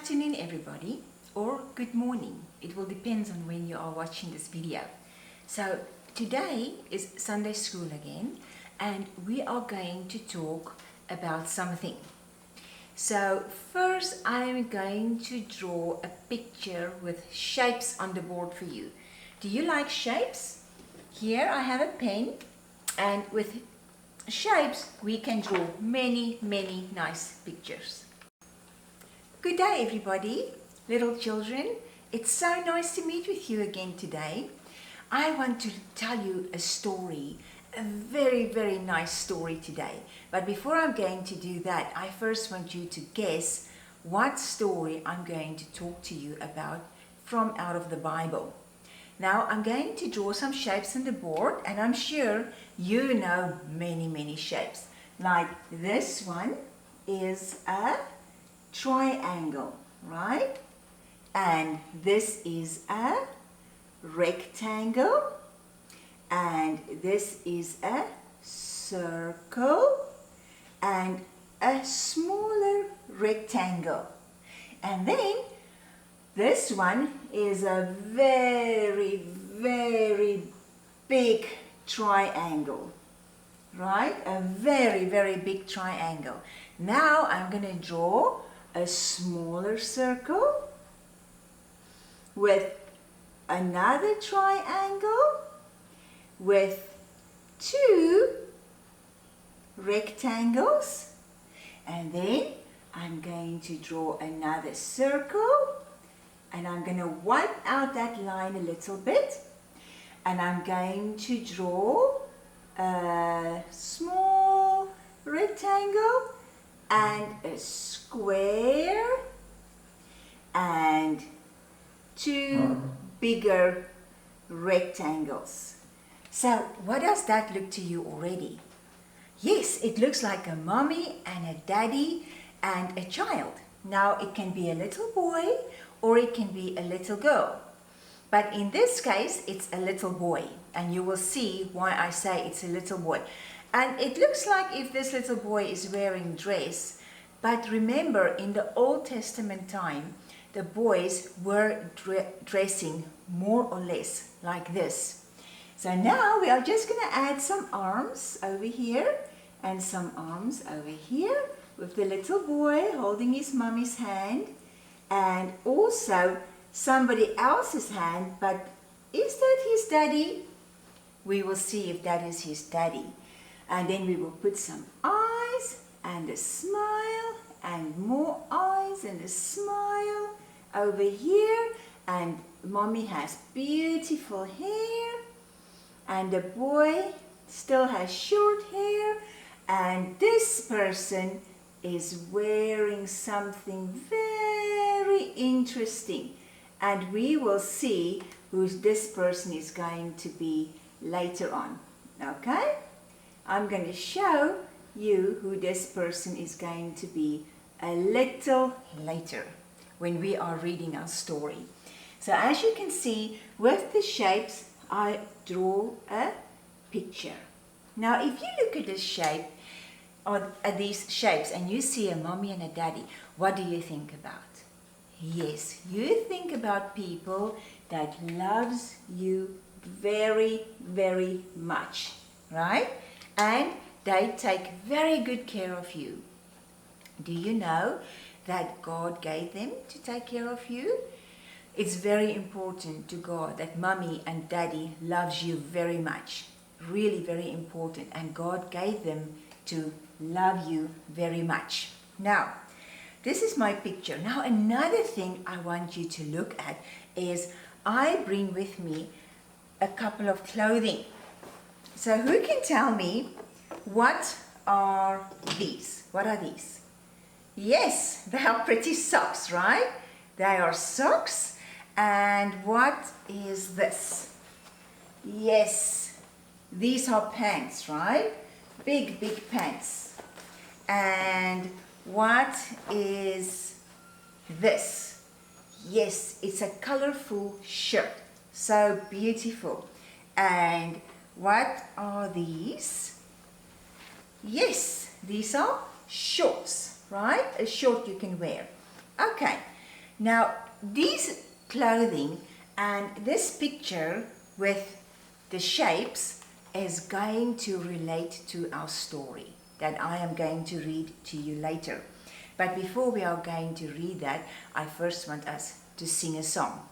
afternoon everybody, or good morning. It will depend on when you are watching this video. So today is Sunday school again, and we are going to talk about something. So first I am going to draw a picture with shapes on the board for you. Do you like shapes? Here I have a pen, and with shapes we can draw many nice pictures. Good day everybody, little children. It's so nice to meet with you again today. I want to tell you a story, a very nice story today. But before I'm going to do that, I first want you to guess what story I'm going to talk to you about from out of the Bible. Now I'm going to draw some shapes on the board, and I'm sure you know many shapes. Like this one is a triangle, right? And this is a rectangle, and this is a circle and a smaller rectangle. And then this one is a very big triangle, right? A very big triangle. Now I'm going to draw a smaller circle with another triangle with two rectangles, and then I'm going to draw another circle, and I'm going to wipe out that line a little bit, and I'm going to draw a small rectangle and a square and two bigger rectangles. So what does that look to you already? Yes, it looks like a mommy and a daddy and a child. Now it can be a little boy or it can be a little girl. But in this case, it's a little boy, and you will see why I say it's a little boy. And it looks like if this little boy is wearing dress, but remember in the Old Testament time, the boys were dressing more or less like this. So now we are just going to add some arms over here and some arms over here with the little boy holding his mommy's hand, and also somebody else's hand, but is that his daddy? We will see if that is his daddy. And then we will put some eyes and a smile and more eyes and a smile over here. And mommy has beautiful hair, and the boy still has short hair, and this person is wearing something very interesting, and we will see who this person is going to be later on. Okay? I'm going to show you who this person is going to be a little later when we are reading our story. So as you can see, with the shapes, I draw a picture. Now if you look at this shape, or at these shapes, and you see a mommy and a daddy, what do you think about? Yes, you think about people that loves you very much, right? And they take very good care of you. Do you know that God gave them to take care of you? It's very important to God that mommy and daddy loves you very much. Really very important. And God gave them to love you very much. Now, this is my picture. Now, another thing I want you to look at is I bring with me a couple of clothing. So who can tell me what are these? What are these? Yes, they are pretty socks, right? They are socks. And what is this? Yes, these are pants, right? Big pants. And what is this? Yes, it's a colorful shirt. So beautiful. And what are these? Yes, these are shorts, right? A short you can wear. Okay, Now, these clothing and this picture with the shapes is going to relate to our story that I am going to read to you later. But before we are going to read that, I first want us to sing a song.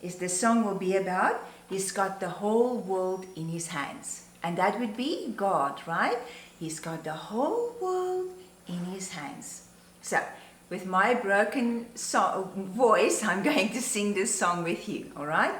The song will be about, He's got the whole world in His hands. And that would be God, right? He's got the whole world in His hands. So, with my broken voice, I'm going to sing this song with you, all right?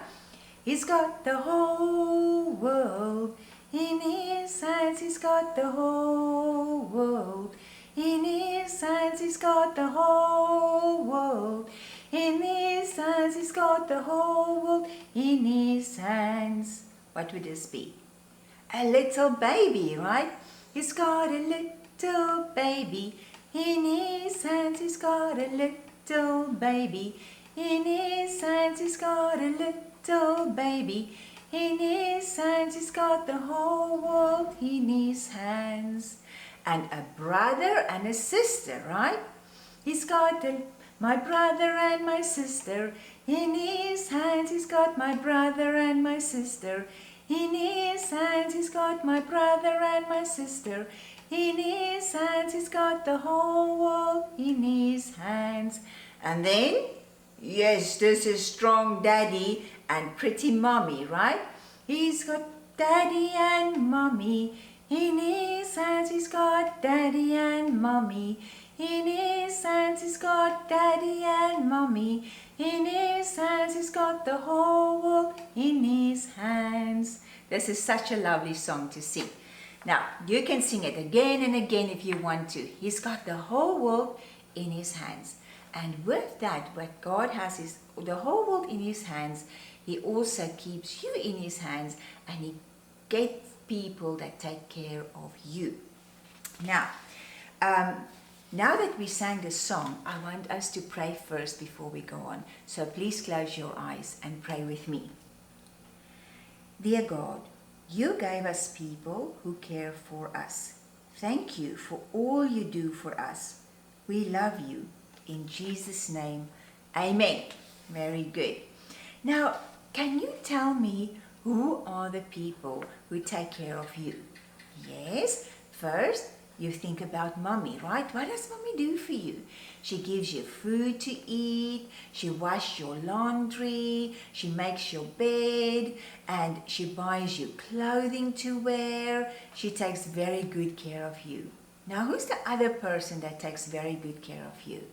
He's got the whole world in His hands. He's got the whole world in His hands. He's got the whole world in His hands. He's got the whole world in His hands. What would this be? A little baby, right? He's got a little baby in His hands. He's got a little baby in His hands. He's got a little baby in His hands. He's got the whole world in His hands. And a brother and a sister, right? He's got my brother and my sister in His hands. He's got my brother and my sister in His hands. He's got my brother and my sister in His hands. He's got the whole world in His hands. And then, yes, this is strong daddy and pretty mommy, right? He's got daddy and mommy in His hands. He's got daddy and mommy in His hands. He's got daddy and mommy in His hands. He's got the whole world in His hands. This is such a lovely song to sing. Now, you can sing it again and again if you want to. He's got the whole world in His hands. And with that, what God has is the whole world in His hands. He also keeps you in His hands, and He gets people that take care of you. Now that we sang the song, I want us to pray first before we go on. So please close your eyes and pray with me. Dear God, You gave us people who care for us. Thank You for all You do for us. We love You. In Jesus' name, amen. Very good. Now, can you tell me who are the people who take care of you? Yes, first you think about mommy, right? What does mommy do for you? She gives you food to eat, she washes your laundry, she makes your bed, and she buys you clothing to wear. She takes very good care of you. Now, who's the other person that takes very good care of you?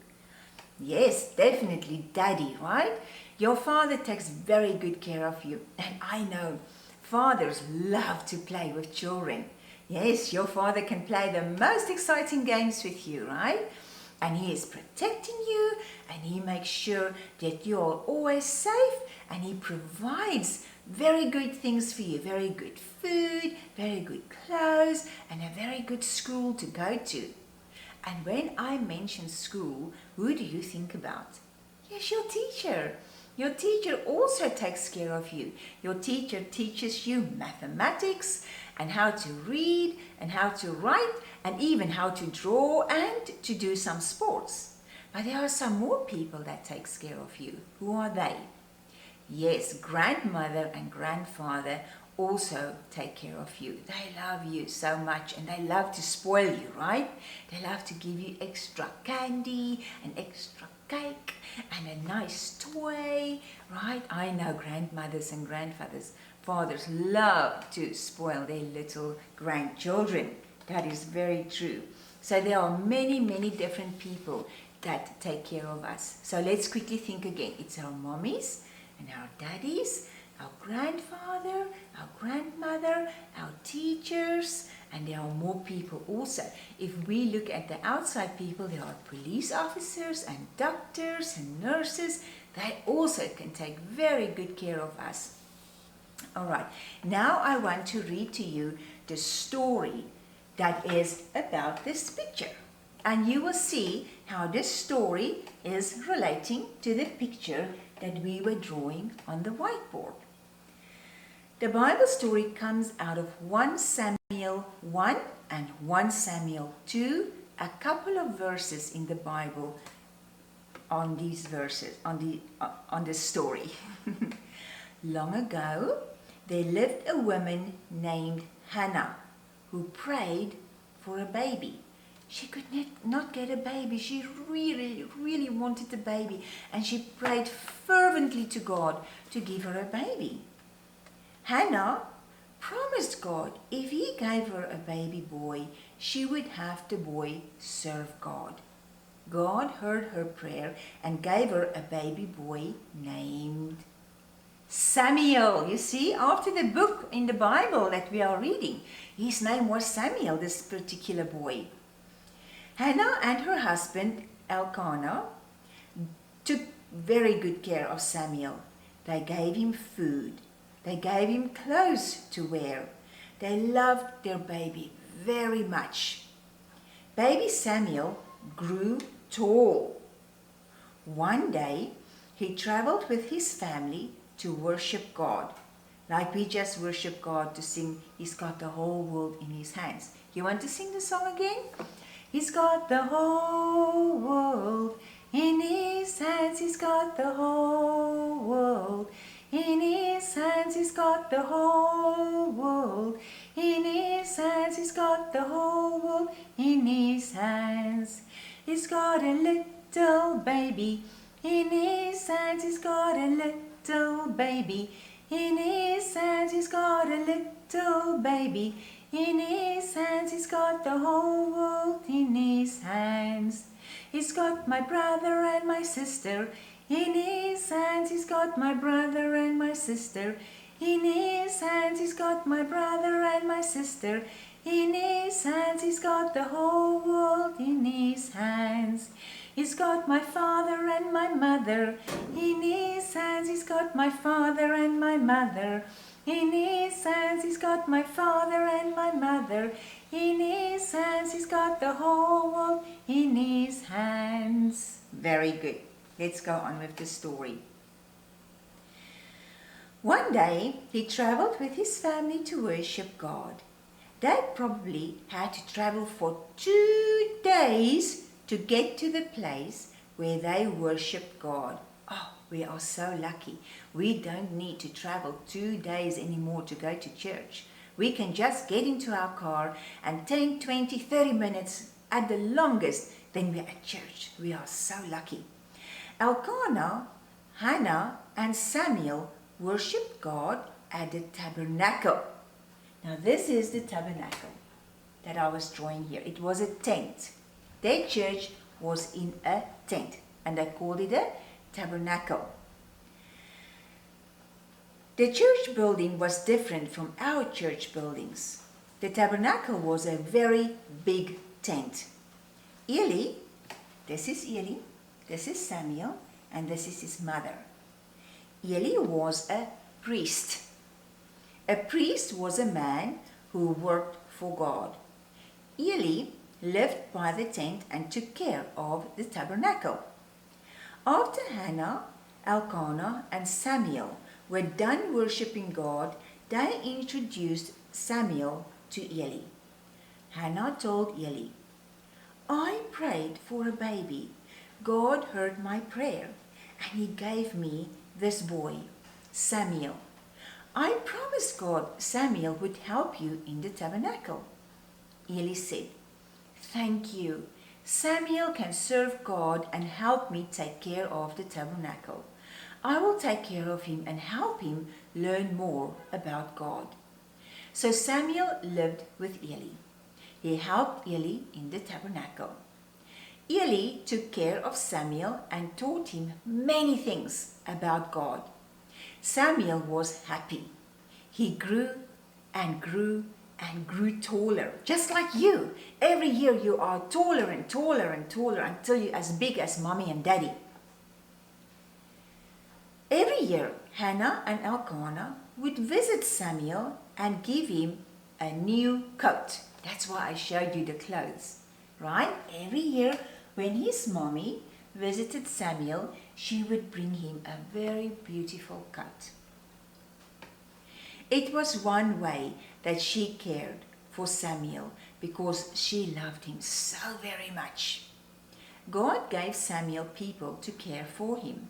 Yes, definitely daddy, right? Your father takes very good care of you. And I know fathers love to play with children. Yes, your father can play the most exciting games with you, right? And he is protecting you, and he makes sure that you are always safe, and he provides very good things for you. Very good food, very good clothes, and a very good school to go to. And when I mention school, who do you think about? Yes, your teacher. Your teacher also takes care of you. Your teacher teaches you mathematics and how to read and how to write and even how to draw and to do some sports. But there are some more people that takes care of you. Who are they? Yes, grandmother and grandfather also take care of you. They love you so much, and they love to spoil you, right? They love to give you extra candy and extra cake and a nice toy, right? I know grandmothers and fathers love to spoil their little grandchildren. That is very true. So there are many, many different people that take care of us. So let's quickly think again. It's our mommies and our daddies, our grandfather, our grandmother, our teachers, and there are more people also. If we look at the outside people, there are police officers and doctors and nurses. They also can take very good care of us. All right, now I want to read to you the story that is about this picture. And you will see how this story is relating to the picture that we were drawing on the whiteboard. The Bible story comes out of 1 Samuel 1 and 1 Samuel 2, a couple of verses in the Bible on these verses, on this story. Long ago, there lived a woman named Hannah who prayed for a baby. She could not get a baby. She really, really wanted a baby, and she prayed fervently to God to give her a baby. Hannah promised God if he gave her a baby boy, she would have the boy serve God. God heard her prayer and gave her a baby boy named Samuel. You see, after the book in the Bible that we are reading, his name was Samuel, this particular boy. Hannah and her husband Elkanah took very good care of Samuel. They gave him food. They gave him clothes to wear. They loved their baby very much. Baby Samuel grew tall. One day, he traveled with his family to worship God. Like we just worship God to sing, He's got the whole world in His hands. You want to sing the song again? He's got the whole world in His hands. He's got the whole world in His hands. He's got the whole world in His hands. He's got the whole world in His hands. He's got a little baby in His hands. He's got a little baby in His hands. He's got a little baby in His hands. He's got the whole world in His hands. He's got my brother and my sister in His hands. He's got my brother and my sister in His hands. He's got my brother and my sister in His hands. He's got the whole world in His hands. He's got my father and my mother in His hands. He's got my father and my mother in His hands. He's got my father and my mother in His hands. He's got the whole world in His hands. Very good. Let's go on with the story. One day, he traveled with his family to worship God. They probably had to travel for 2 days to get to the place where they worship God. Oh, we are so lucky. We don't need to travel 2 days anymore to go to church. We can just get into our car and 10, 20, 30 minutes at the longest, then we're at church. We are so lucky. Elkanah, Hannah, and Samuel worshiped God at the tabernacle. Now this is the tabernacle that I was drawing here. It was a tent. Their church was in a tent, and they called it a tabernacle. The church building was different from our church buildings. The tabernacle was a very big tent. Eli, this is Eli, this is Samuel, and this is his mother. Eli was a priest. A priest was a man who worked for God. Eli lived by the tent and took care of the tabernacle. After Hannah, Elkanah, and Samuel were done worshipping God, they introduced Samuel to Eli. Hannah told Eli, "I prayed for a baby. God heard my prayer, and He gave me this boy, Samuel. I promised God Samuel would help you in the tabernacle." Eli said, "Thank you. Samuel can serve God and help me take care of the tabernacle. I will take care of him and help him learn more about God." So Samuel lived with Eli. He helped Eli in the tabernacle. Eli took care of Samuel and taught him many things about God. Samuel was happy. He grew and grew and grew taller, just like you. Every year you are taller and taller and taller until you're as big as mommy and daddy. Every year, Hannah and Elkanah would visit Samuel and give him a new coat. That's why I showed you the clothes, right? Every year when his mommy visited Samuel, she would bring him a very beautiful coat. It was one way that she cared for Samuel because she loved him so very much. God gave Samuel people to care for him.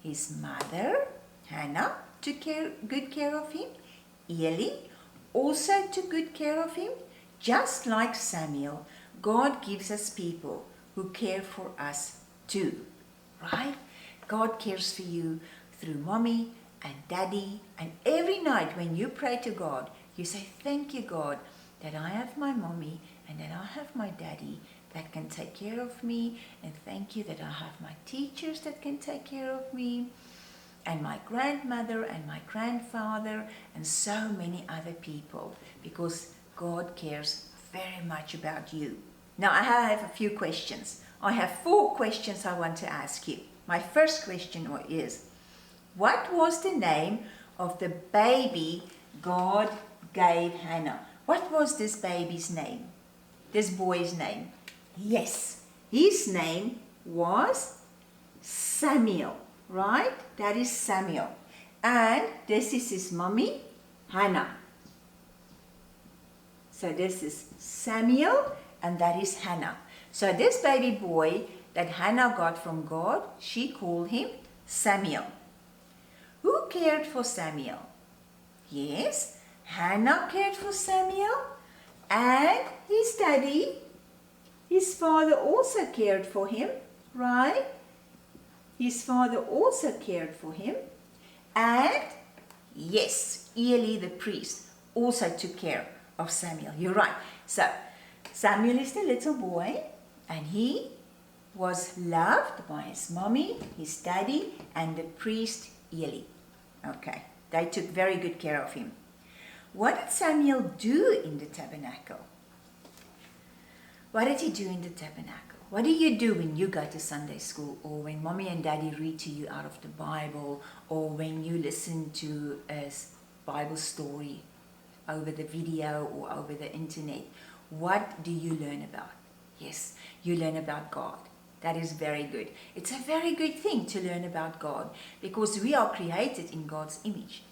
His mother, Hannah, took good care of him. Eli also took good care of him. Just like Samuel, God gives us people who care for us too, right? God cares for you through mommy and daddy, and every night when you pray to God, you say, thank you, God, that I have my mommy and that I have my daddy that can take care of me, and thank you that I have my teachers that can take care of me, and my grandmother and my grandfather and so many other people, because God cares very much about you. Now I have a few questions. I have 4 questions I want to ask you. My first question is, what was the name of the baby God gave Hannah? What was this baby's name? This boy's name? Yes, his name was Samuel, right? That is Samuel. And this is his mommy, Hannah. So this is Samuel and that is Hannah. So this baby boy that Hannah got from God, she called him Samuel. Who cared for Samuel? Yes, Hannah cared for Samuel, and his daddy, his father also cared for him, right? His father also cared for him. And yes, Eli the priest also took care of Samuel. You're right. So Samuel is the little boy, and he was loved by his mommy, his daddy, and the priest Eli. Okay, they took very good care of him. What did Samuel do in the tabernacle? What did he do in the tabernacle? What do you do when you go to Sunday school, or when mommy and daddy read to you out of the Bible, or when you listen to a Bible story over the video or over the internet? What do you learn about? Yes, you learn about God. That is very good. It's a very good thing to learn about God, because we are created in God's image.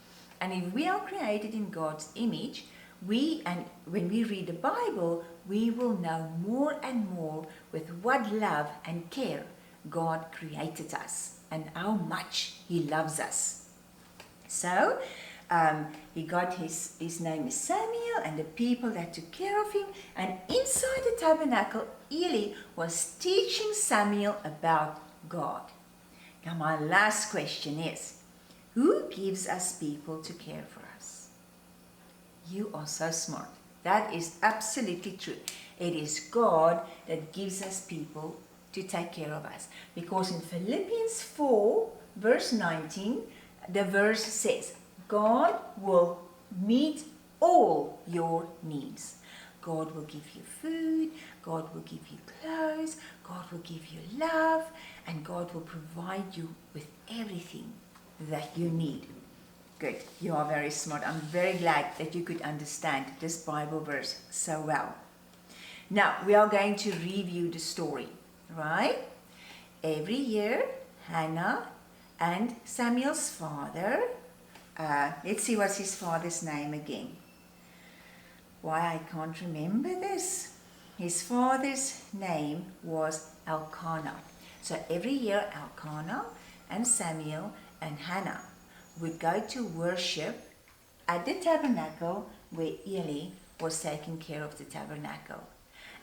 And if we are created in God's image, when we read the Bible, we will know more and more with what love and care God created us and how much He loves us. So he got his name is Samuel, and the people that took care of him. And inside the tabernacle, Eli was teaching Samuel about God. Now my last question is, who gives us people to care for us? You are so smart. That is absolutely true. It is God that gives us people to take care of us. Because in Philippians 4 verse 19, the verse says, God will meet all your needs. God will give you food, God will give you clothes, God will give you love, and God will provide you with everything that you need. Good, you are very smart. I'm very glad that you could understand this Bible verse so well. Now, we are going to review the story, right? Every year, Hannah and Samuel's father, let's see what's his father's name again. Why, I can't remember this. His father's name was Elkanah. So every year, Elkanah and Samuel and Hannah would go to worship at the tabernacle where Eli was taking care of the tabernacle.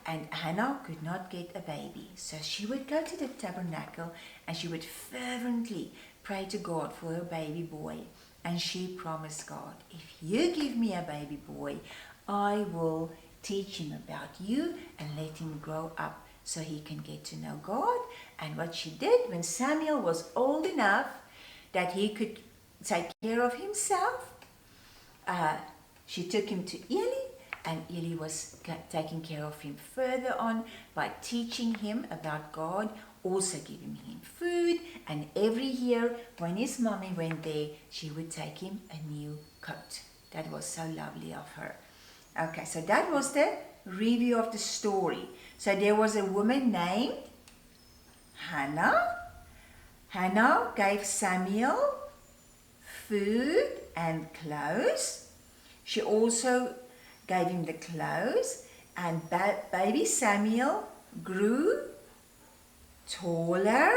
And Hannah could not get a baby, so she would go to the tabernacle and she would fervently pray to God for her baby boy. And she promised God, if you give me a baby boy, I will teach him about you and let him grow up so he can get to know God. And what she did, when Samuel was old enough that he could take care of himself, she took him to Eli, and Eli was taking care of him further on by teaching him about God, also giving him food. And every year when his mommy went there, she would take him a new coat. That was so lovely of her. Okay, so that was the review of the story. So there was a woman named Hannah. Hannah gave Samuel food and clothes. She also gave him the clothes, and baby Samuel grew taller,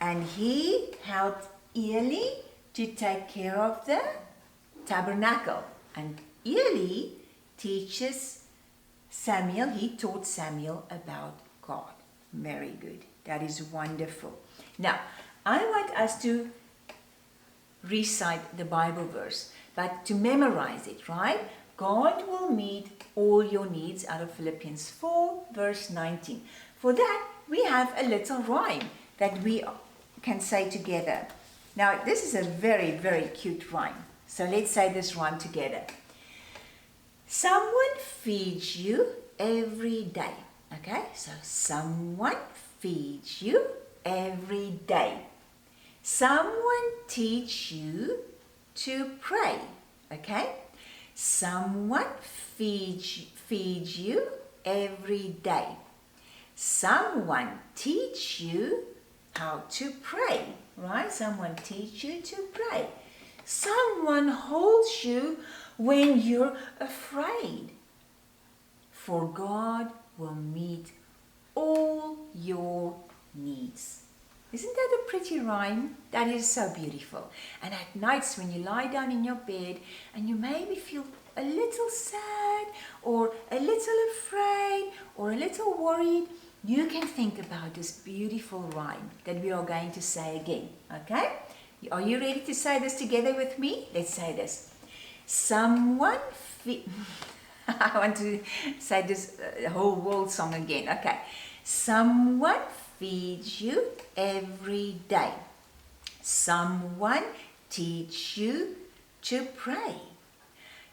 and he helped Eli to take care of the tabernacle. And Eli teaches Samuel, he taught Samuel about God. Very good. That is wonderful. Now, I want us to recite the Bible verse, but to memorize it, right? God will meet all your needs out of Philippians 4, verse 19. For that, we have a little rhyme that we can say together. Now, this is a very, very cute rhyme. So let's say this rhyme together. Someone feeds you every day. Okay, so someone feeds you every day. Someone teach you to pray. Okay, someone feeds you every day. Someone teach you how to pray, right? Someone teach you to pray. Someone holds you when you're afraid. For God will meet all your needs. Isn't that a pretty rhyme? That is so beautiful. And at nights when you lie down in your bed and you maybe feel a little sad or a little afraid or a little worried, you can think about this beautiful rhyme that we are going to say again. Okay? Are you ready to say this together with me? Let's say this. Someone I want to say this whole world song again. Okay. Someone feeds you every day. Someone teach you to pray.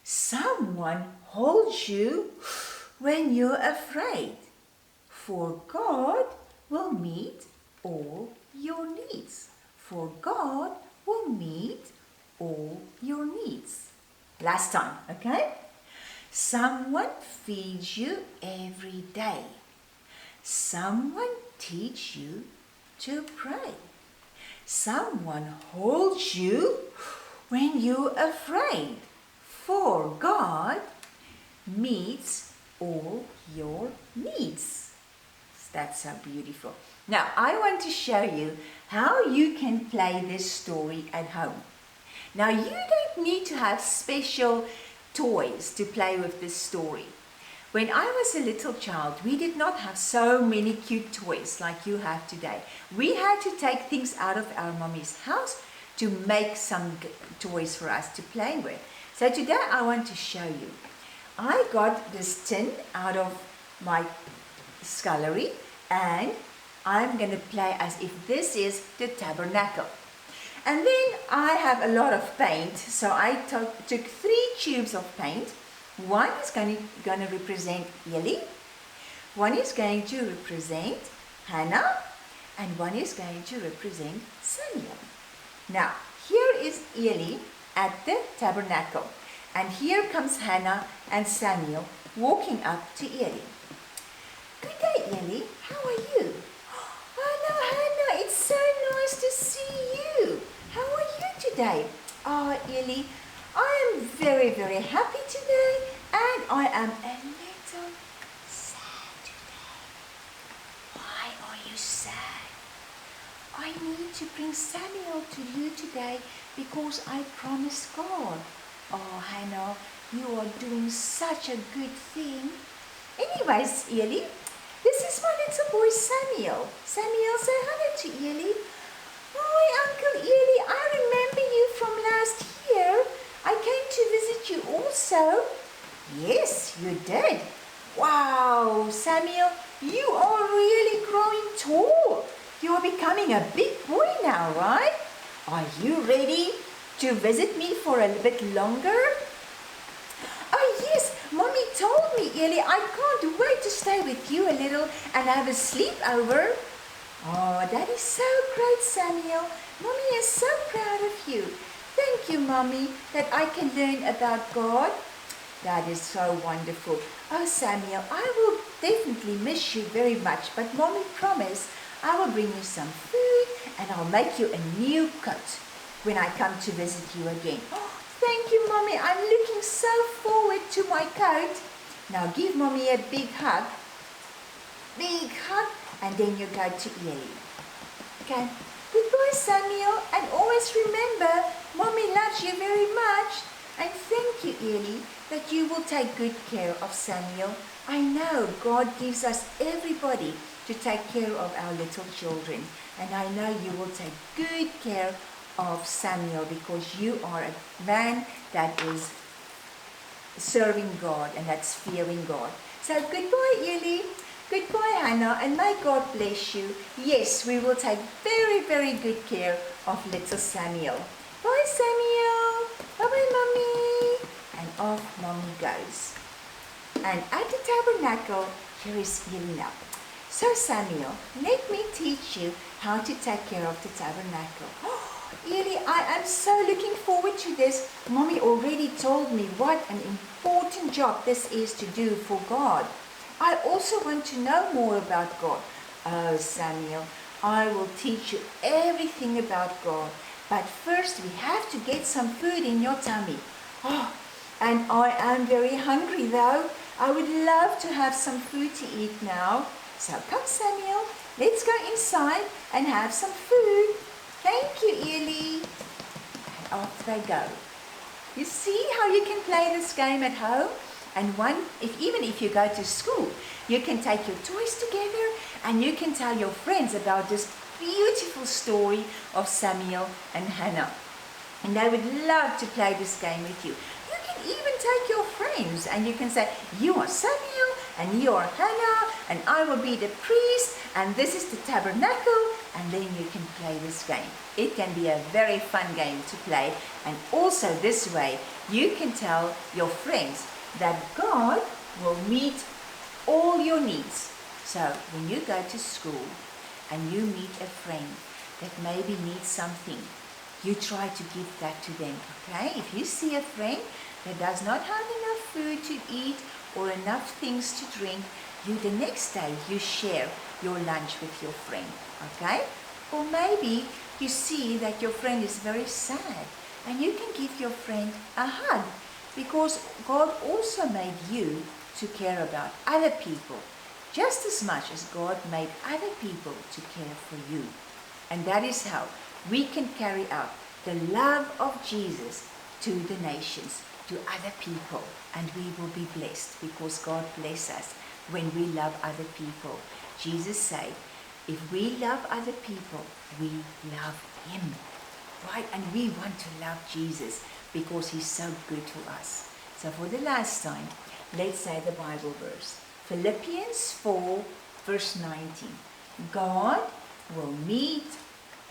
Someone holds you when you're afraid. For God will meet all your needs. For God will meet all your needs. Last time, okay? Someone feeds you every day. Someone teach you to pray. Someone holds you when you're afraid. For God meets all your needs. That's so beautiful. Now, I want to show you how you can play this story at home. Now, you don't need to have special toys to play with this story. When I was a little child, we did not have so many cute toys like you have today. We had to take things out of our mommy's house to make some toys for us to play with. So today I want to show you. I got this tin out of my scullery and I'm going to play as if this is the tabernacle. And then I have a lot of paint, so I took 3 tubes of paint. One is going to represent Eli, one is going to represent Hannah, and one is going to represent Samuel. Now, here is Eli at the tabernacle, and here comes Hannah and Samuel walking up to Eli. Good day, Eli. How are you? Hello, Hannah. It's so nice to see you. How are you today? Oh, Eli, I am very, very happy today, and I am a little sad today. Why are you sad? I need to bring Samuel to you today because I promised God. Oh, Hannah, you are doing such a good thing. Anyways, Eli, this is my little boy Samuel. Samuel, say hello to Eli. Hi, Uncle Eli, I remember you from last year. I came to visit you also. Yes, you did. Wow, Samuel, you are really growing tall. You are becoming a big boy now, right? Are you ready to visit me for a bit longer? Oh yes, Mommy told me, Eli, I can't wait to stay with you a little and have a sleepover. Oh, that is so great, Samuel. Mommy is so proud of you. Thank you, Mommy, that I can learn about God. That is so wonderful. Oh, Samuel, I will definitely miss you very much, but Mommy promised I will bring you some food and I'll make you a new coat when I come to visit you again. Oh, thank you, Mommy. I'm looking so forward to my coat. Now give Mommy a big hug. Big hug. and then you go to Eli. Okay, goodbye Samuel, and always remember, Mommy loves you very much. And thank you, Eli, that you will take good care of Samuel. I know God gives us everybody to take care of our little children. And I know you will take good care of Samuel because you are a man that is serving God and that's fearing God. So goodbye, Eli. Goodbye, Hannah, and may God bless you. Yes, we will take very, very good care of little Samuel. Bye, Samuel. Bye-bye, Mommy. And off Mommy goes. And at the tabernacle, here is Eli now. So, Samuel, let me teach you how to take care of the tabernacle. Oh, Eli, I am so looking forward to this. Mommy already told me what an important job this is to do for God. I also want to know more about God. Oh, Samuel, I will teach you everything about God. But first we have to get some food in your tummy. Oh, and I am very hungry though. I would love to have some food to eat now. So come, Samuel, let's go inside and have some food. Thank you, Eli. And off they go. You see how you can play this game at home? And even if you go to school, you can take your toys together and you can tell your friends about this beautiful story of Samuel and Hannah. And they would love to play this game with you. You can even take your friends and you can say, you are Samuel and you are Hannah and I will be the priest and this is the tabernacle, and then you can play this game. It can be a very fun game to play, and also this way you can tell your friends that God will meet all your needs. So when you go to school and you meet a friend that maybe needs something, you try to give that to them, okay? If you see a friend that does not have enough food to eat or enough things to drink, the next day you share your lunch with your friend, okay? Or maybe you see that your friend is very sad and you can give your friend a hug, because God also made you to care about other people just as much as God made other people to care for you. And that is how we can carry out the love of Jesus to the nations, to other people, and we will be blessed because God bless us when we love other people. Jesus said, if we love other people, we love Him, right? And we want to love Jesus because He's so good to us. So for the last time, let's say the Bible verse. Philippians 4 verse 19. God will meet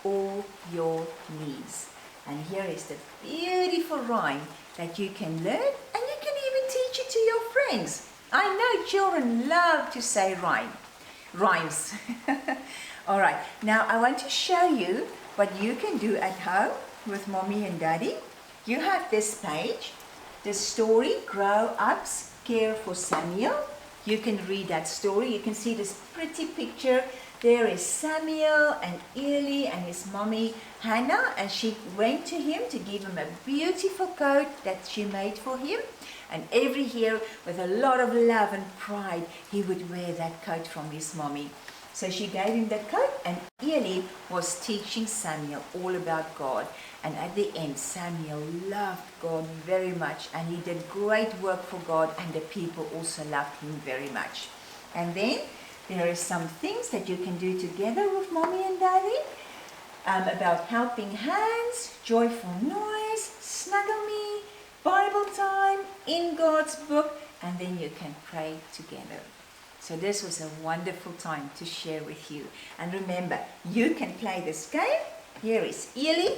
all your needs. And here is the beautiful rhyme that you can learn, and you can even teach it to your friends. I know children love to say rhymes. All right, now I want to show you what you can do at home with Mommy and Daddy. You have this page, the story, Grow Up's Care for Samuel. You can read that story. You can see this pretty picture. There is Samuel and Eli and his mommy Hannah, and she went to him to give him a beautiful coat that she made for him. And every year, with a lot of love and pride, he would wear that coat from his mommy. So she gave him that coat, and Eli was teaching Samuel all about God. And at the end, Samuel loved God very much, and he did great work for God, and the people also loved him very much. And then there are some things that you can do together with Mommy and Daddy about helping hands, joyful noise, snuggle me, Bible time, in God's book, and then you can pray together. So this was a wonderful time to share with you. And remember, you can play this game. Here is Eli.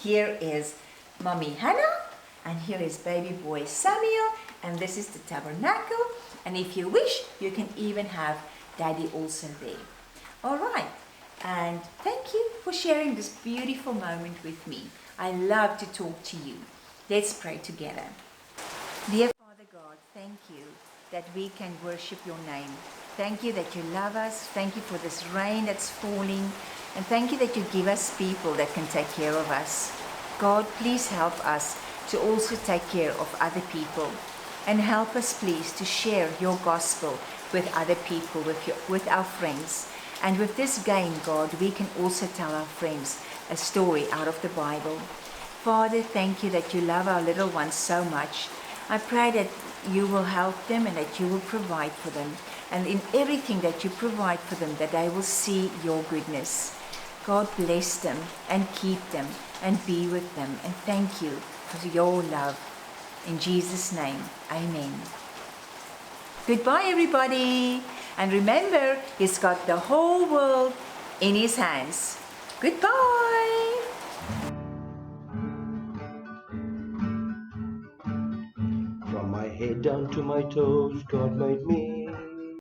Here is Mommy Hannah. And here is baby boy Samuel. And this is the tabernacle. And if you wish, you can even have Daddy also there. All right. And thank you for sharing this beautiful moment with me. I love to talk to you. Let's pray together. Dear Father God, thank you that we can worship your name. Thank you that you love us. Thank you for this rain that's falling. And thank you that you give us people that can take care of us. God, please help us to also take care of other people. And help us, please, to share your gospel with other people, with our friends. And with this game, God, we can also tell our friends a story out of the Bible. Father, thank you that you love our little ones so much. I pray that you will help them and that you will provide for them. And in everything that you provide for them, that they will see your goodness. God bless them and keep them and be with them. And thank you for your love. In Jesus' name, amen. Goodbye, everybody. And remember, he's got the whole world in his hands. Goodbye. From my head down to my toes, God made me.